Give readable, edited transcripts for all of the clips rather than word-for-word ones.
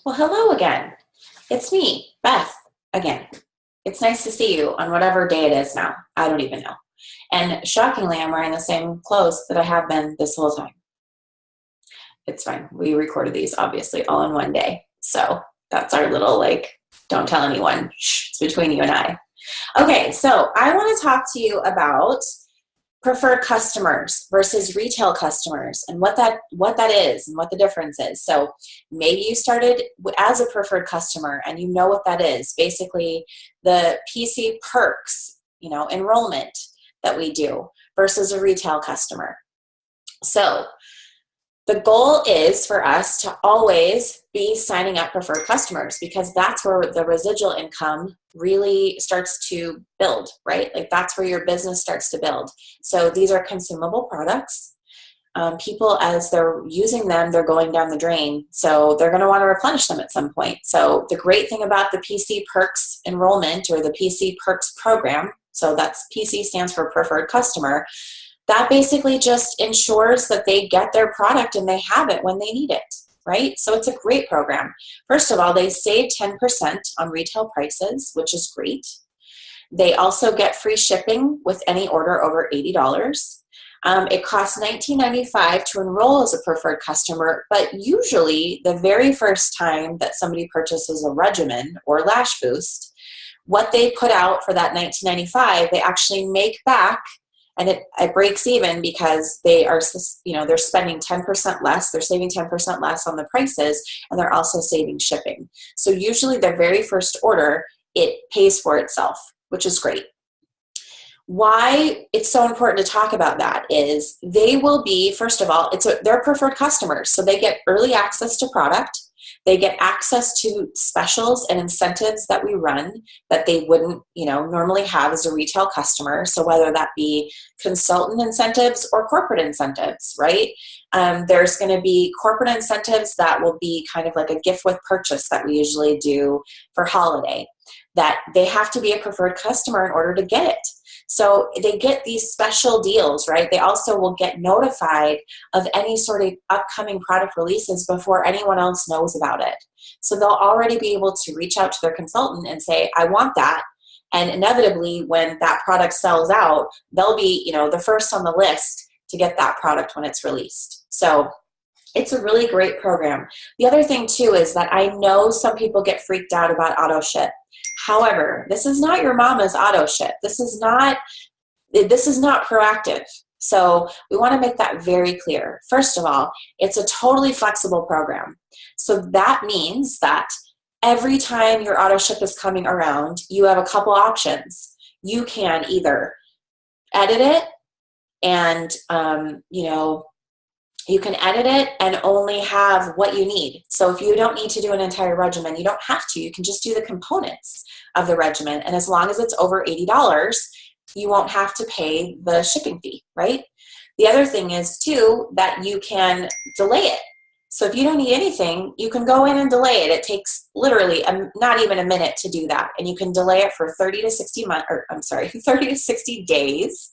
Well, hello again. It's me, Beth, again. It's nice to see you on whatever day it is now. I don't even know. And shockingly, I'm wearing the same clothes that I have been this whole time. It's fine. We recorded these, obviously, all in one day. So that's our little, don't tell anyone. Shh, it's between you and I. Okay, so I want to talk to you about preferred customers versus retail customers and what that is and what the difference is. So maybe you started as a preferred customer and you know what that is. Basically, the PC perks, enrollment that we do versus a retail customer. So the goal is for us to always be signing up preferred customers because that's where the residual income really starts to build, right? Like that's where your business starts to build. So these are consumable products. People, as they're using them, they're going down the drain. So they're going to want to replenish them at some point. So the great thing about the PC Perks enrollment or the PC Perks program, so that's PC stands for preferred customer, that basically just ensures that they get their product and they have it when they need it, right? So it's a great program. First of all, they save 10% on retail prices, which is great. They also get free shipping with any order over $80. It costs $19.95 to enroll as a preferred customer, but usually the very first time that somebody purchases a regimen or lash boost, what they put out for that $19.95, they actually make back. And it breaks even because they are, they're spending 10% less, they're saving 10% less on the prices, and they're also saving shipping. So usually the very first order, it pays for itself, which is great. Why it's so important to talk about that is they will be, first of all, they're preferred customers. So they get early access to product. They get access to specials and incentives that we run that they wouldn't, normally have as a retail customer. So whether that be consultant incentives or corporate incentives, right? There's going to be corporate incentives that will be kind of like a gift with purchase that we usually do for holiday, that they have to be a preferred customer in order to get it. So they get these special deals, right? They also will get notified of any sort of upcoming product releases before anyone else knows about it. So they'll already be able to reach out to their consultant and say, I want that. And inevitably, when that product sells out, they'll be, the first on the list to get that product when it's released. So it's a really great program. The other thing too is that I know some people get freaked out about auto ship. However, this is not your mama's auto ship. This is not proactive. So we want to make that very clear. First of all, it's a totally flexible program. So that means that every time your auto ship is coming around, you have a couple options. You can either edit it and, you can edit it and only have what you need. So if you don't need to do an entire regimen, you don't have to. You can just do the components of the regimen. And as long as it's over $80, you won't have to pay the shipping fee, right? The other thing is, too, that you can delay it. So if you don't need anything, you can go in and delay it. It takes literally not even a minute to do that. And you can delay it for 30 to 60 days.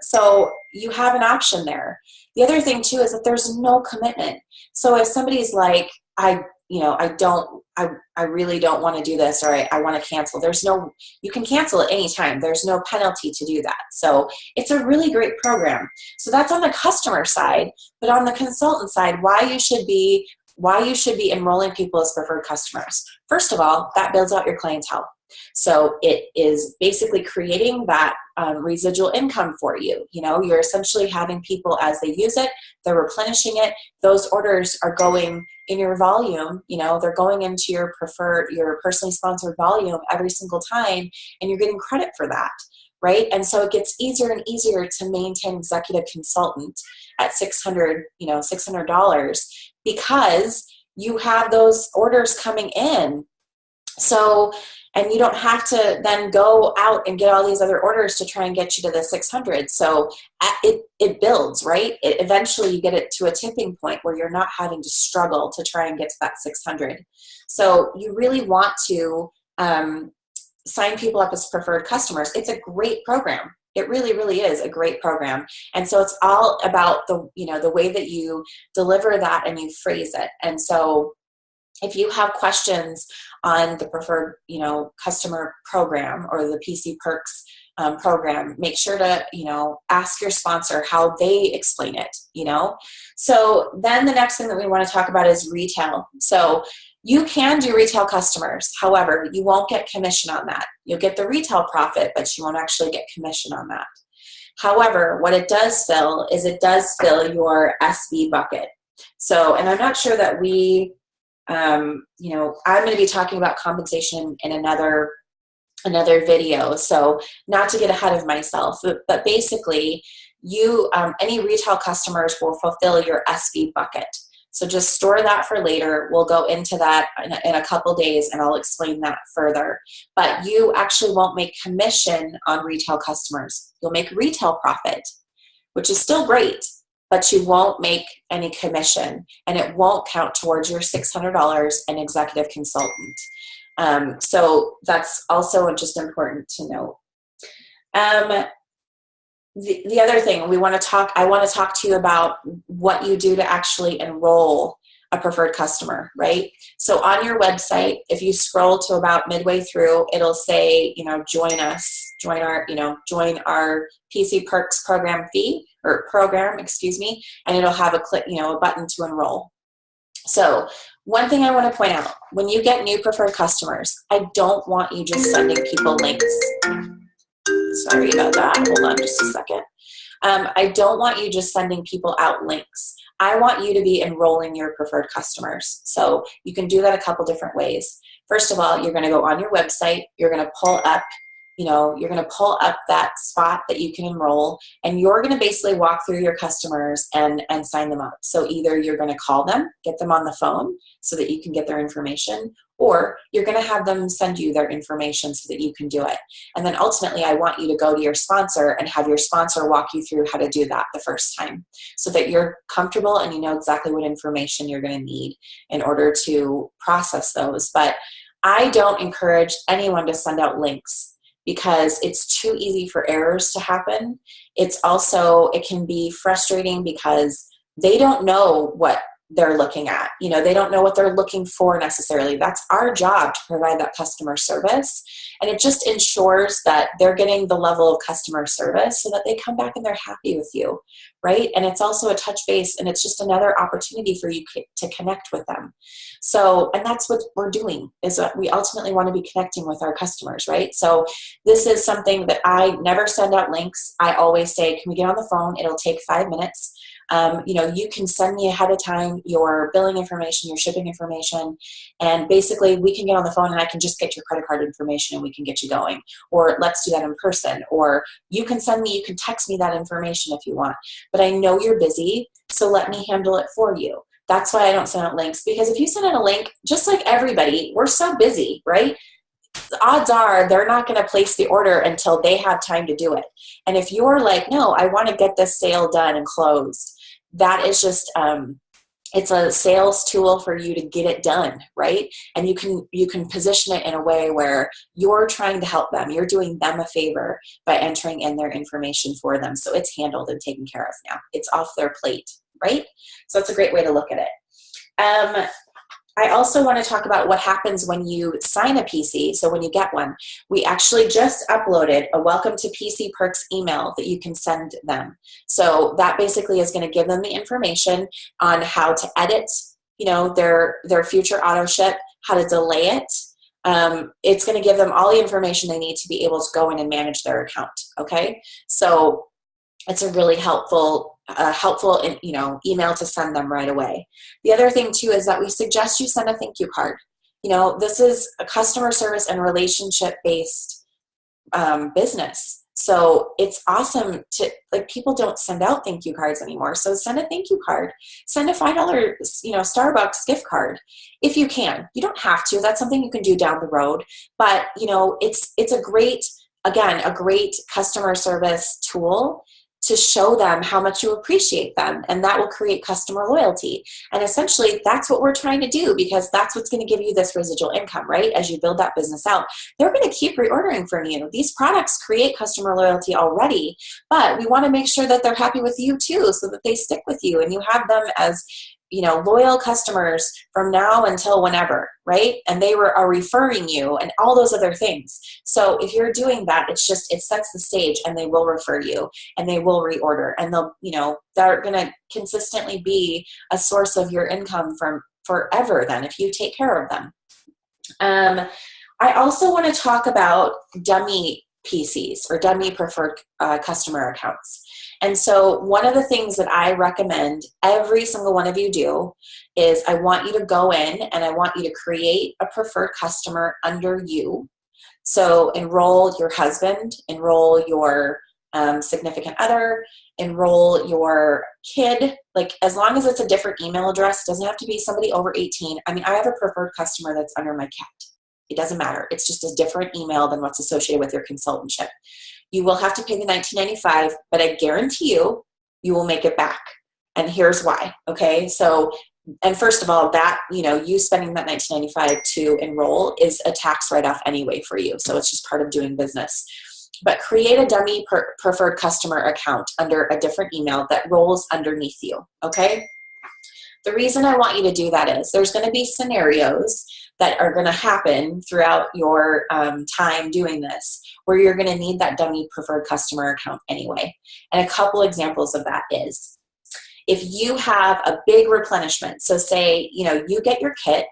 So you have an option there. The other thing too is that there's no commitment. So if somebody's like, I really don't want to do this, or I want to cancel, you can cancel at any time. There's no penalty to do that. So it's a really great program. So that's on the customer side, but on the consultant side, why you should be enrolling people as preferred customers. First of all, that builds out your clientele. So it is basically creating that residual income for you. You're essentially having people, as they use it, they're replenishing it. Those orders are going in your volume. They're going into your personally sponsored volume every single time, and you're getting credit for that, right? And so it gets easier and easier to maintain executive consultant at $600 because you have those orders coming in. So, and you don't have to then go out and get all these other orders to try and get you to the 600. So it builds, right? Eventually you get it to a tipping point where you're not having to struggle to try and get to that 600. So you really want to sign people up as preferred customers. It's a great program. It really, really is a great program. And so it's all about the way that you deliver that and you phrase it. And so If you have questions on the preferred, customer program or the PC Perks program, make sure to, ask your sponsor how they explain it. So then the next thing that we want to talk about is retail. So you can do retail customers. However, you won't get commission on that. You'll get the retail profit, but you won't actually get commission on that. However, what it does fill is it does fill your SB bucket. So, and I'm not sure that we, I'm going to be talking about compensation in another video. So not to get ahead of myself, but basically any retail customers will fulfill your SB bucket. So just store that for later. We'll go into that in a couple days and I'll explain that further. But you actually won't make commission on retail customers. You'll make retail profit, which is still great, but you won't make any commission and it won't count towards your $600 an executive consultant. So that's also just important to note. The other thing I want to talk to you about what you do to actually enroll a preferred customer, right? So on your website, if you scroll to about midway through, it'll say, join our PC Perks program and it'll have a button to enroll. So one thing I want to point out, when you get new preferred customers, I don't want you just sending people links. Sorry about that. Hold on just a second. I don't want you just sending people out links. I want you to be enrolling your preferred customers. So you can do that a couple different ways. First of all, you're going to go on your website. You're going to pull up that spot that you can enroll, and you're going to basically walk through your customers and sign them up. So either you're going to call them, get them on the phone so that you can get their information, or you're going to have them send you their information so that you can do it. And then ultimately, I want you to go to your sponsor and have your sponsor walk you through how to do that the first time so that you're comfortable and you know exactly what information you're going to need in order to process those. But I don't encourage anyone to send out links, because it's too easy for errors to happen. It can be frustrating because they don't know what they're looking at. They don't know what they're looking for necessarily. That's our job, to provide that customer service. And it just ensures that they're getting the level of customer service so that they come back and they're happy with you, right? And it's also a touch base, and it's just another opportunity for you to connect with them. So, and that's what we're doing, is that we ultimately want to be connecting with our customers, right? So this is something that I never send out links. I always say, can we get on the phone? It'll take 5 minutes. You can send me ahead of time your billing information, your shipping information, and basically we can get on the phone and I can just get your credit card information and we can get you going. Or let's do that in person. Or you can text me that information if you want. But I know you're busy, so let me handle it for you. That's why I don't send out links, because if you send out a link, just like everybody, we're so busy, right? The odds are they're not going to place the order until they have time to do it. And if you're like, no, I want to get this sale done and closed, that is just, it's a sales tool for you to get it done, right? And you can position it in a way where you're trying to help them. You're doing them a favor by entering in their information for them. So it's handled and taken care of now. It's off their plate, right? So it's a great way to look at it. I also want to talk about what happens when you sign a PC. So when you get one, we actually just uploaded a Welcome to PC Perks email that you can send them. So that basically is going to give them the information on how to edit, their future auto ship, how to delay it. It's going to give them all the information they need to be able to go in and manage their account. Okay, so it's a really helpful email to send them right away. The other thing too is that we suggest you send a thank you card. This is a customer service and relationship based business. So it's awesome people don't send out thank you cards anymore. So send a thank you card, send a $5, Starbucks gift card if you can. You don't have to, that's something you can do down the road, but it's a great customer service tool to show them how much you appreciate them, and that will create customer loyalty. And essentially, that's what we're trying to do, because that's what's going to give you this residual income, right? As you build that business out, they're going to keep reordering from you. These products create customer loyalty already, but we want to make sure that they're happy with you too, so that they stick with you and you have them as loyal customers from now until whenever, right? And they are referring you and all those other things. So if you're doing that, it sets the stage, and they will refer you and they will reorder, and they're going to consistently be a source of your income from forever then, if you take care of them. I also want to talk about dummy PCs, or dummy preferred customer accounts. And so one of the things that I recommend every single one of you do is I want you to go in and I want you to create a preferred customer under you. So enroll your husband, enroll your significant other, enroll your kid, like as long as it's a different email address, doesn't have to be somebody over 18. I mean, I have a preferred customer that's under my cat. It doesn't matter. It's just a different email than what's associated with your consultantship. You will have to pay the $19.95, but I guarantee you will make it back. And here's why, okay? So, and first of all, that, you spending that $19.95 to enroll is a tax write-off anyway for you. So it's just part of doing business. But create a dummy preferred customer account under a different email that rolls underneath you, okay? The reason I want you to do that is there's going to be scenarios that are going to happen throughout your time doing this where you're going to need that dummy preferred customer account anyway. And a couple examples of that is if you have a big replenishment, so say, you get your kit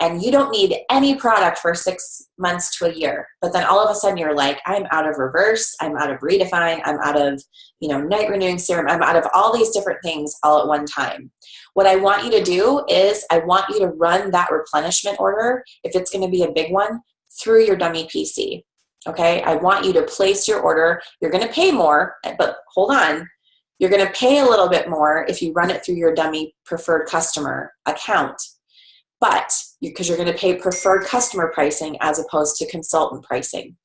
and you don't need any product for 6 months to a year, but then all of a sudden you're like, I'm out of reverse, I'm out of redefine, I'm out of, night renewing serum, I'm out of all these different things all at one time. What I want you to do is I want you to run that replenishment order, if it's going to be a big one, through your dummy PC. Okay, I want you to place your order. You're going to pay more, but hold on. You're going to pay a little bit more if you run it through your dummy preferred customer account, but because you're going to pay preferred customer pricing as opposed to consultant pricing.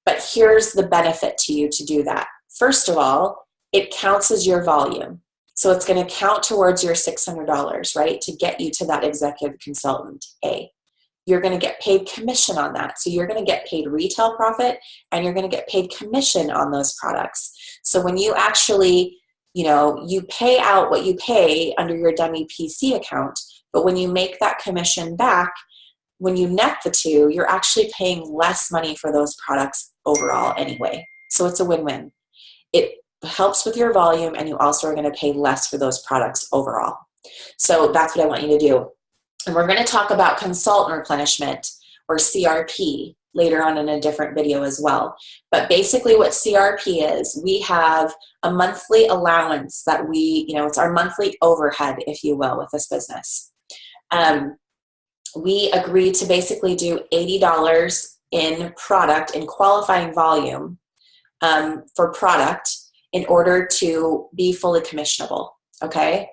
But here's the benefit to you to do that. First of all, it counts as your volume. So it's going to count towards your $600, right, to get you to that executive consultant A. You're going to get paid commission on that. So you're going to get paid retail profit and you're going to get paid commission on those products. So when you actually, you pay out what you pay under your dummy PC account, but when you make that commission back, when you net the two, you're actually paying less money for those products overall anyway. So it's a win-win. It helps with your volume and you also are going to pay less for those products overall. So that's what I want you to do. And we're going to talk about consultant replenishment, or CRP, later on in a different video as well. But basically what CRP is, we have a monthly allowance that it's our monthly overhead, if you will, with this business. We agreed to basically do $80 in product, in qualifying volume for product in order to be fully commissionable, okay?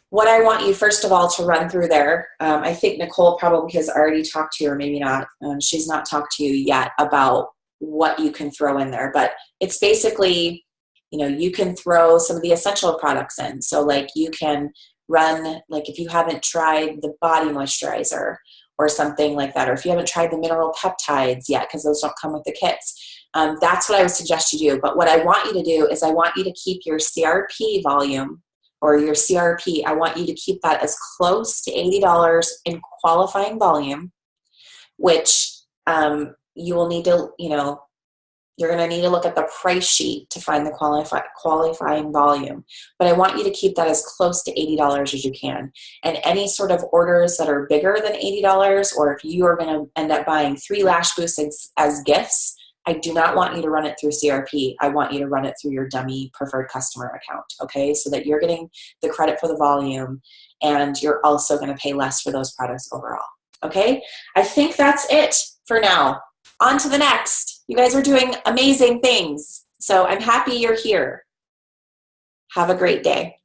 What I want you, first of all, to run through there, I think Nicole probably has already talked to you, or maybe not. She's not talked to you yet about what you can throw in there. But it's basically, you can throw some of the essential products in. So like you can run, like if you haven't tried the body moisturizer or something like that, or if you haven't tried the mineral peptides yet, because those don't come with the kits, that's what I would suggest you do. But what I want you to do is I want you to keep your CRP volume, or your CRP, I want you to keep that as close to $80 in qualifying volume, which you will need to, you're going to need to look at the price sheet to find the qualifying volume. But I want you to keep that as close to $80 as you can. And any sort of orders that are bigger than $80, or if you are going to end up buying 3 lash boosts as gifts, I do not want you to run it through CRP. I want you to run it through your dummy preferred customer account, okay? So that you're getting the credit for the volume and you're also going to pay less for those products overall, okay? I think that's it for now. On to the next. You guys are doing amazing things. So I'm happy you're here. Have a great day.